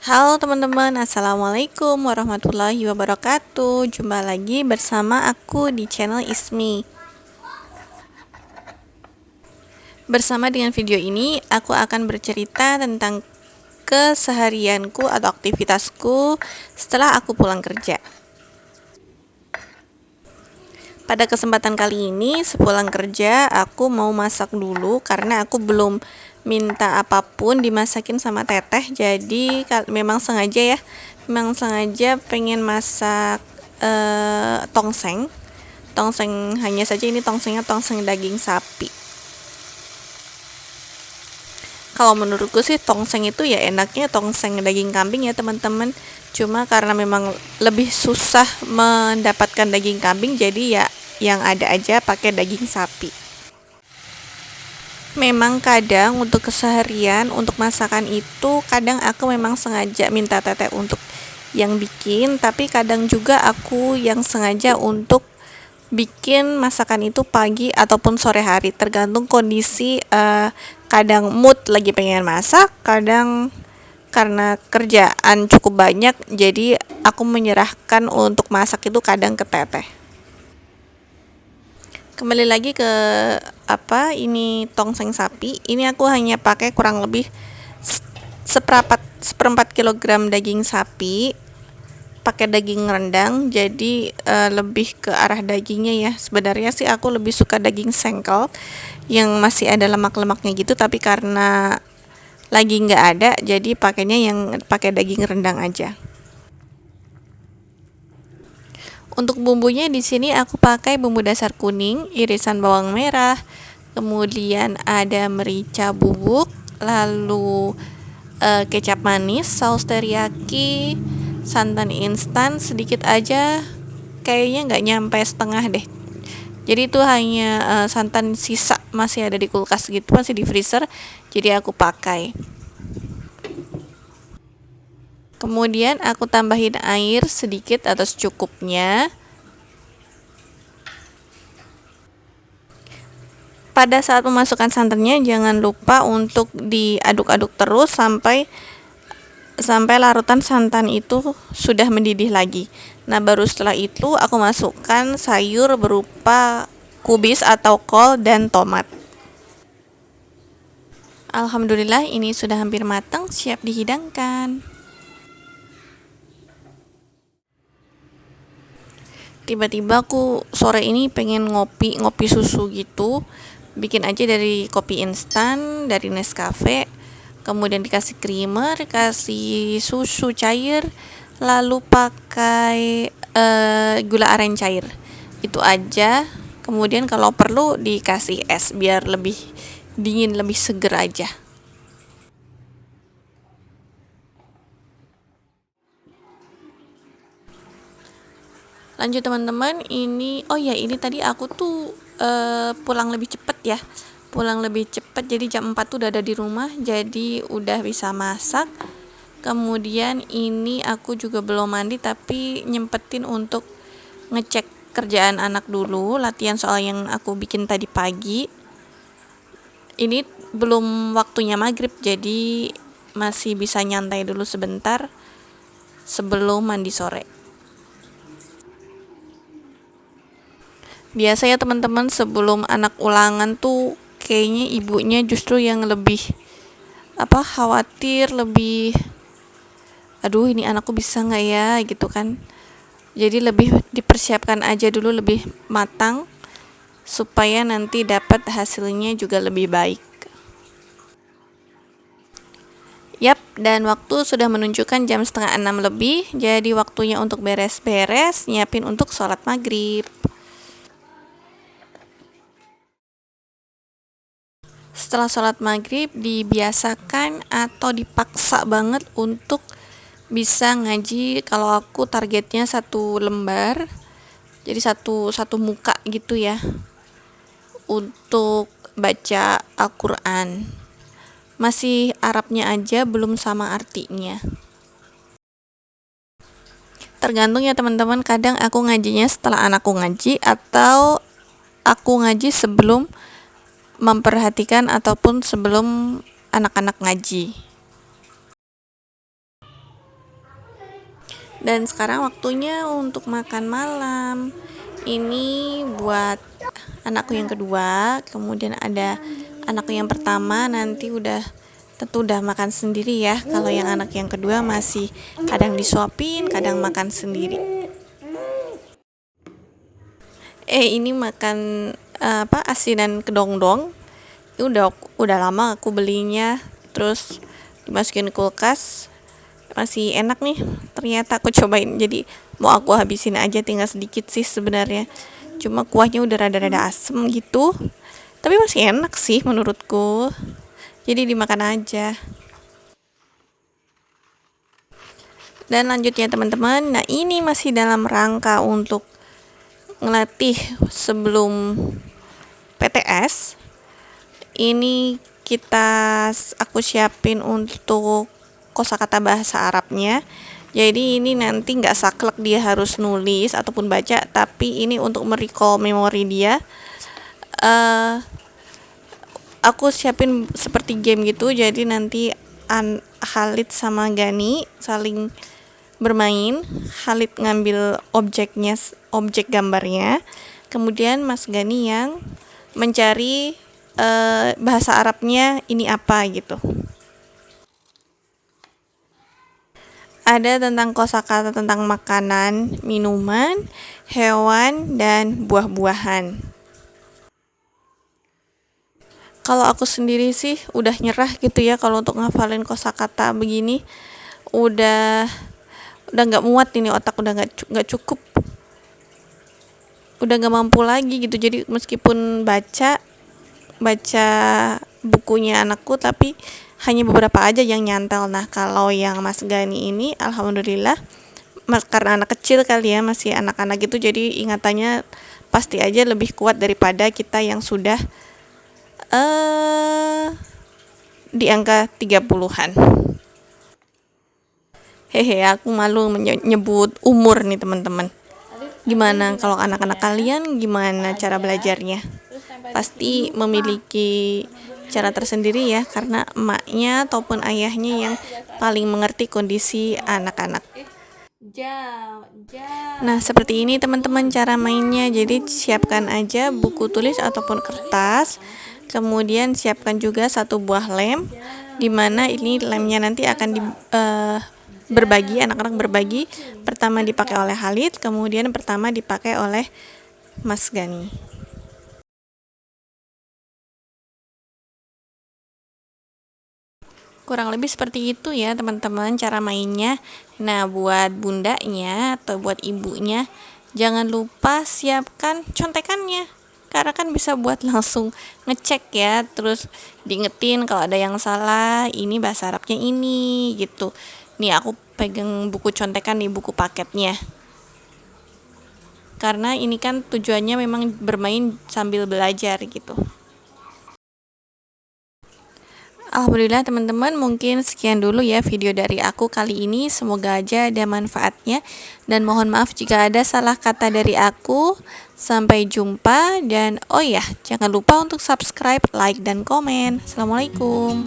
Halo teman-teman, Assalamualaikum warahmatullahi wabarakatuh. Jumpa lagi bersama aku di channel Ismi. Bersama dengan video ini, aku akan bercerita tentang keseharianku atau aktivitasku setelah aku pulang kerja. Pada kesempatan kali ini, sepulang kerja, aku mau masak dulu karena aku belum minta apapun dimasakin sama teteh. Jadi memang sengaja pengen masak tongseng. Tongseng hanya saja ini tongsengnya tongseng daging sapi. Kalau menurutku sih tongseng itu ya enaknya tongseng daging kambing ya teman-teman. Cuma karena memang lebih susah mendapatkan daging kambing, jadi ya yang ada aja pakai daging sapi. Memang kadang untuk keseharian, untuk masakan itu kadang aku memang sengaja minta teteh untuk yang bikin, tapi kadang juga aku yang sengaja untuk bikin masakan itu pagi ataupun sore hari, tergantung kondisi. Kadang mood lagi pengen masak, kadang karena kerjaan cukup banyak, jadi aku menyerahkan untuk masak itu kadang ke teteh. Kembali lagi ke ini tongseng sapi. Ini aku hanya pakai kurang lebih seperempat kilogram daging sapi, pakai daging rendang, jadi lebih ke arah dagingnya ya. Sebenarnya sih aku lebih suka daging sengkel yang masih ada lemak-lemaknya gitu, tapi karena lagi nggak ada, jadi pakainya yang pakai daging rendang aja. Untuk bumbunya di sini aku pakai bumbu dasar kuning, irisan bawang merah, kemudian ada merica bubuk, lalu kecap manis, saus teriyaki, santan instan sedikit aja, kayaknya nggak nyampe setengah deh. Jadi itu hanya santan sisa masih ada di kulkas gitu, masih di freezer, jadi aku pakai. Kemudian aku tambahin air sedikit atau secukupnya. Pada saat memasukkan santannya jangan lupa untuk diaduk-aduk terus sampai larutan santan itu sudah mendidih lagi. Nah, baru setelah itu aku masukkan sayur berupa kubis atau kol dan tomat. Alhamdulillah ini sudah hampir matang, siap dihidangkan. Tiba-tiba aku sore ini pengen ngopi susu gitu. Bikin aja dari kopi instan, dari Nescafe, kemudian dikasih creamer, kasih susu cair, lalu pakai gula aren cair. Itu aja. Kemudian kalau perlu dikasih es biar lebih dingin, lebih seger aja. Lanjut teman-teman, ini tadi aku tuh pulang lebih cepet ya. Pulang lebih cepet, jadi jam 4 tuh udah ada di rumah, jadi udah bisa masak. Kemudian ini aku juga belum mandi tapi nyempetin untuk ngecek kerjaan anak dulu, latihan soal yang aku bikin tadi pagi. Ini belum waktunya maghrib, jadi masih bisa nyantai dulu sebentar sebelum mandi sore. Biasanya teman-teman sebelum anak ulangan tuh kayaknya ibunya justru yang lebih khawatir, lebih aduh ini anakku bisa nggak ya gitu kan. Jadi lebih dipersiapkan aja dulu, lebih matang supaya nanti dapat hasilnya juga lebih baik. Yap, dan waktu sudah menunjukkan jam setengah 6 lebih, jadi waktunya untuk beres-beres, nyiapin untuk sholat maghrib. Setelah sholat maghrib dibiasakan atau dipaksa banget untuk bisa ngaji. Kalau aku targetnya 1 lembar, jadi satu muka gitu ya, untuk baca Al-Quran. Masih Arabnya aja, belum sama artinya. Tergantung ya teman-teman, kadang aku ngajinya setelah anakku ngaji, atau aku ngaji sebelum memperhatikan ataupun sebelum anak-anak ngaji. Dan sekarang waktunya untuk makan malam. Ini buat anakku yang kedua, kemudian ada anakku yang pertama, nanti tentu udah makan sendiri ya. Kalau yang anak yang kedua masih kadang disuapin, kadang makan sendiri. Ini makan asinan kedongdong. Ini udah lama aku belinya, terus dimasukin kulkas. Masih enak nih, ternyata aku cobain. Jadi mau aku habisin aja, tinggal sedikit sih sebenarnya. Cuma kuahnya udah rada-rada asem gitu. Tapi masih enak sih menurutku. Jadi dimakan aja. Dan lanjutnya teman-teman, nah ini masih dalam rangka untuk ngelatih sebelum PTS. Ini aku siapin untuk kosakata bahasa Arabnya. Jadi ini nanti nggak saklek dia harus nulis ataupun baca, tapi ini untuk merecall memori dia. Aku siapin seperti game gitu, jadi nanti Khalid sama Gani saling bermain. Khalid ngambil objek gambarnya, kemudian Mas Gani yang mencari bahasa Arabnya ini apa gitu. Ada tentang kosakata tentang makanan, minuman, hewan, dan buah-buahan. Kalau aku sendiri sih udah nyerah gitu ya kalau untuk ngafalin kosakata begini. Udah nggak muat ini, otak udah nggak cukup. Udah nggak mampu lagi gitu. Jadi meskipun baca bukunya anakku, tapi hanya beberapa aja yang nyantel. Nah, kalau yang Mas Gani ini alhamdulillah, karena anak kecil kali ya, masih anak-anak gitu, jadi ingatannya pasti aja lebih kuat daripada kita yang sudah di angka 30-an. Aku malu menyebut umur nih teman-teman. Gimana kalau anak-anak kalian, gimana cara belajarnya? Pasti memiliki cara tersendiri ya, karena emaknya ataupun ayahnya yang paling mengerti kondisi anak-anak. Nah, seperti ini teman-teman cara mainnya. Jadi siapkan aja buku tulis ataupun kertas, kemudian siapkan juga satu buah lem, dimana ini lemnya nanti akan berbagi, anak-anak berbagi. Pertama dipakai oleh Khalid, kemudian pertama dipakai oleh Mas Gani. Kurang lebih seperti itu ya teman-teman cara mainnya. Nah, buat bundanya atau buat ibunya, jangan lupa siapkan contekannya, karena kan bisa buat langsung ngecek ya, terus diingetin kalau ada yang salah, ini bahasa Arabnya ini gitu. Nih aku pegang buku contekan nih, buku paketnya, karena ini kan tujuannya memang bermain sambil belajar gitu. Alhamdulillah teman-teman, mungkin sekian dulu ya video dari aku kali ini. Semoga aja ada manfaatnya, dan mohon maaf jika ada salah kata dari aku. Sampai jumpa, dan oh ya, jangan lupa untuk subscribe, like, dan komen. Assalamualaikum.